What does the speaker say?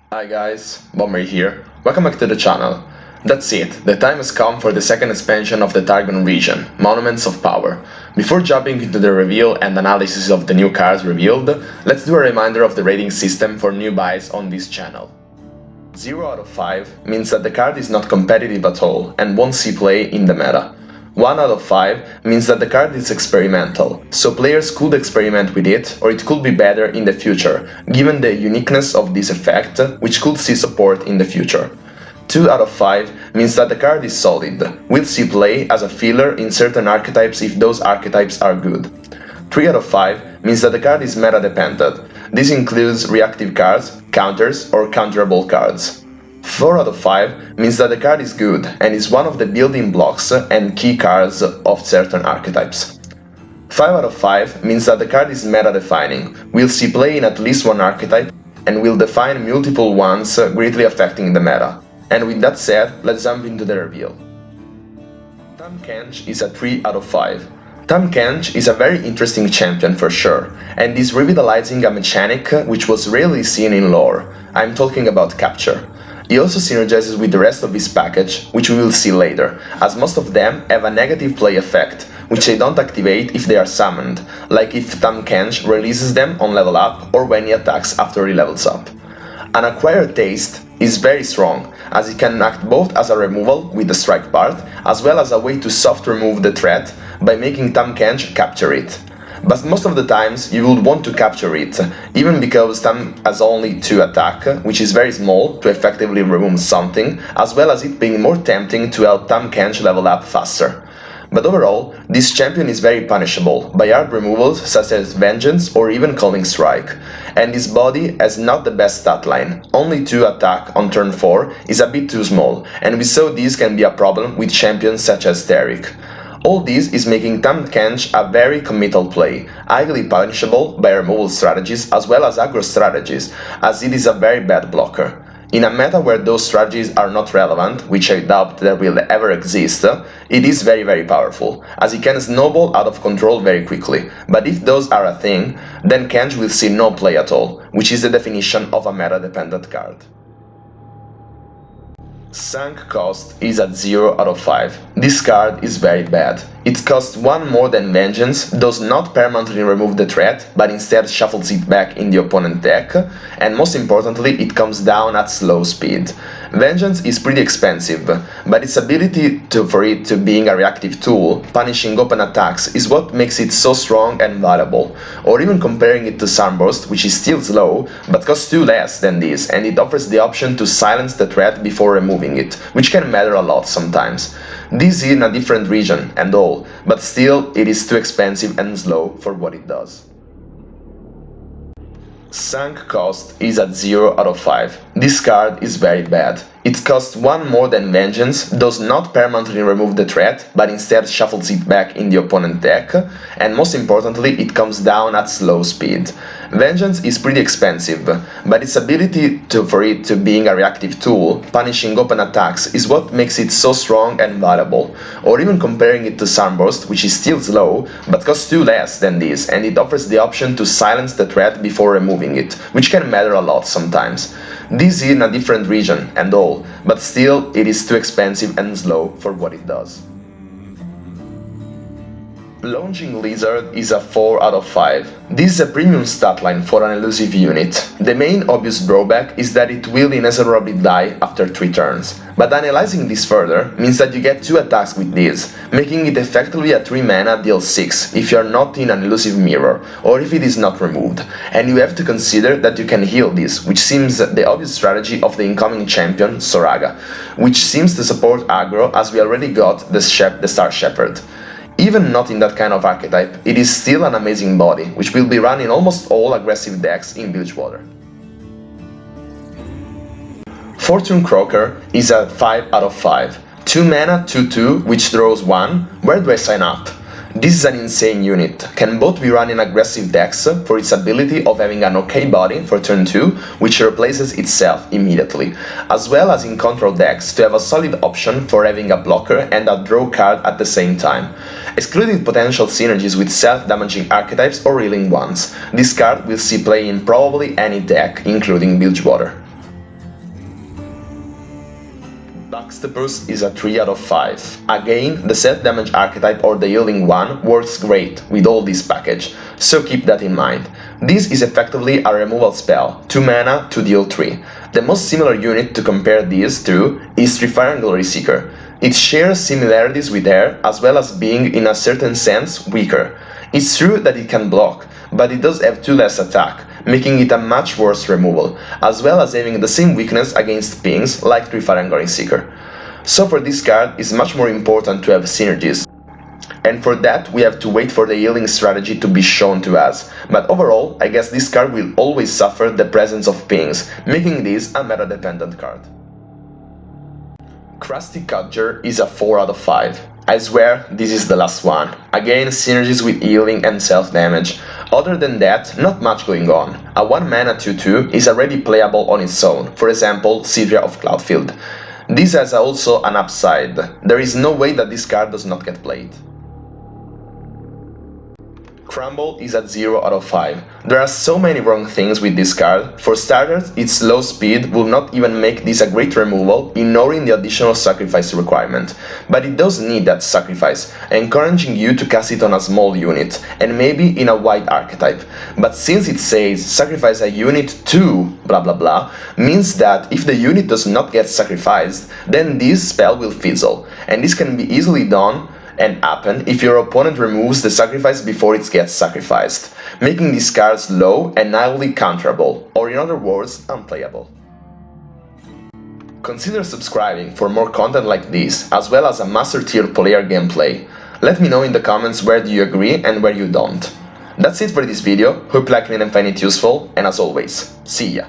Hi guys, Bomber here. Welcome back to the channel. That's it, the time has come for the second expansion of the Targon region, Monuments of Power. Before jumping into the reveal and analysis of the new cards revealed, let's do a reminder of the rating system for new buys on this channel. 0 out of 5 means that the card is not competitive at all and won't see play in the meta. 1 out of 5 means that the card is experimental, so players could experiment with it or it could be better in the future, given the uniqueness of this effect, which could see support in the future. 2 out of 5 means that the card is solid, will see play as a filler in certain archetypes if those archetypes are good. 3 out of 5 means that the card is meta dependent. This includes reactive cards, counters, or counterable cards. 4 out of 5 means that the card is good and is one of the building blocks and key cards of certain archetypes. 5 out of 5 means that the card is meta defining, will see play in at least one archetype and will define multiple ones, greatly affecting the meta. And with that said, let's jump into the reveal. Tahm Kench is a 3 out of 5. Tahm Kench is a very interesting champion for sure, and is revitalizing a mechanic which was rarely seen in lore. I'm talking about capture. He also synergizes with the rest of his package, which we will see later, as most of them have a negative play effect, which they don't activate if they are summoned, like if Tahm Kench releases them on level up or when he attacks after he levels up. An acquired taste is very strong, as it can act both as a removal with the strike part, as well as a way to soft remove the threat by making Tahm Kench capture it. But most of the times you would want to capture it, even because Tahm has only 2 attack, which is very small to effectively remove something, as well as it being more tempting to help Tahm Kench level up faster. But overall, this champion is very punishable by hard removals such as Vengeance or even Calling Strike, and his body has not the best stat line. Only 2 attack on turn 4 is a bit too small, and we saw this can be a problem with champions such as Derek. All this is making Tahm Kench a very committal play, highly punishable by removal strategies as well as aggro strategies, as it is a very bad blocker. In a meta where those strategies are not relevant, which I doubt that will ever exist, it is very powerful, as it can snowball out of control very quickly, but if those are a thing, then Kench will see no play at all, which is the definition of a meta-dependent card. Sunk cost is at 0 out of 5. This card is very bad. It costs 1 more than Vengeance, does not permanently remove the threat, but instead shuffles it back in the opponent deck, and most importantly it comes down at slow speed. Vengeance is pretty expensive, but its ability for it to being a reactive tool, punishing open attacks, is what makes it so strong and valuable. Or even comparing it to Sunburst, which is still slow, but costs 2 less than this, and it offers the option to silence the threat before removing it, which can matter a lot sometimes. This is in a different region and all, but still it is too expensive and slow for what it does. Sunk cost is at 0 out of 5. This card is very bad. It costs 1 more than Vengeance, does not permanently remove the threat, but instead shuffles it back in the opponent deck, and most importantly it comes down at slow speed. Vengeance is pretty expensive, but its ability for it to being a reactive tool, punishing open attacks, is what makes it so strong and valuable. Or even comparing it to Sunburst, which is still slow, but costs 2 less than this, and it offers the option to silence the threat before removing it, which can matter a lot sometimes. This is in a different region and all, but still it is too expensive and slow for what it does. Launching Lizard is a 4 out of 5. This is a premium stat line for an elusive unit. The main obvious drawback is that it will inexorably die after 3 turns, but analyzing this further means that you get 2 attacks with this, making it effectively a 3 mana deal 6 if you are not in an elusive mirror, or if it is not removed, and you have to consider that you can heal this, which seems the obvious strategy of the incoming champion, Soraga, which seems to support aggro as we already got the Star Shepherd. Even not in that kind of archetype, it is still an amazing body, which will be run in almost all aggressive decks in Bilgewater. Fortune Croaker is a 5 out of 5. 2 mana 2/2 which draws 1, where do I sign up? This is an insane unit, can both be run in aggressive decks for its ability of having an okay body for turn 2, which replaces itself immediately, as well as in control decks to have a solid option for having a blocker and a draw card at the same time. Excluding potential synergies with self-damaging archetypes or healing ones, this card will see play in probably any deck, including Bilgewater. Backsteppers is a 3 out of 5. Again, the self-damage archetype or the healing one works great with all this package, so keep that in mind. This is effectively a removal spell, 2 mana to deal 3. The most similar unit to compare these to is Triangular Seeker. It shares similarities with Air as well as being in a certain sense weaker. It's true that it can block, but it does have 2 less attack, making it a much worse removal, as well as having the same weakness against pings like Triangular Seeker. So for this card, it's much more important to have synergies. And for that, we have to wait for the healing strategy to be shown to us. But overall, I guess this card will always suffer the presence of pings, making this a meta-dependent card. Crusty Cudger is a 4 out of 5. I swear, this is the last one. Again, synergies with healing and self-damage. Other than that, not much going on. A 1 mana 2/2 is already playable on its own, for example, Sidria of Cloudfield. This has also an upside. There is no way that this card does not get played. Crumble is at 0 out of 5. There are so many wrong things with this card. For starters, its low speed will not even make this a great removal, ignoring the additional sacrifice requirement. But it does need that sacrifice, encouraging you to cast it on a small unit, and maybe in a white archetype. But since it says sacrifice a unit to blah blah blah, means that if the unit does not get sacrificed, then this spell will fizzle, and this can be easily done and happen if your opponent removes the sacrifice before it gets sacrificed, making these cards low and highly counterable, or in other words, unplayable. Consider subscribing for more content like this, as well as a master tier player gameplay. Let me know in the comments where do you agree and where you don't. That's it for this video, hope you like it and find it useful, and as always, see ya!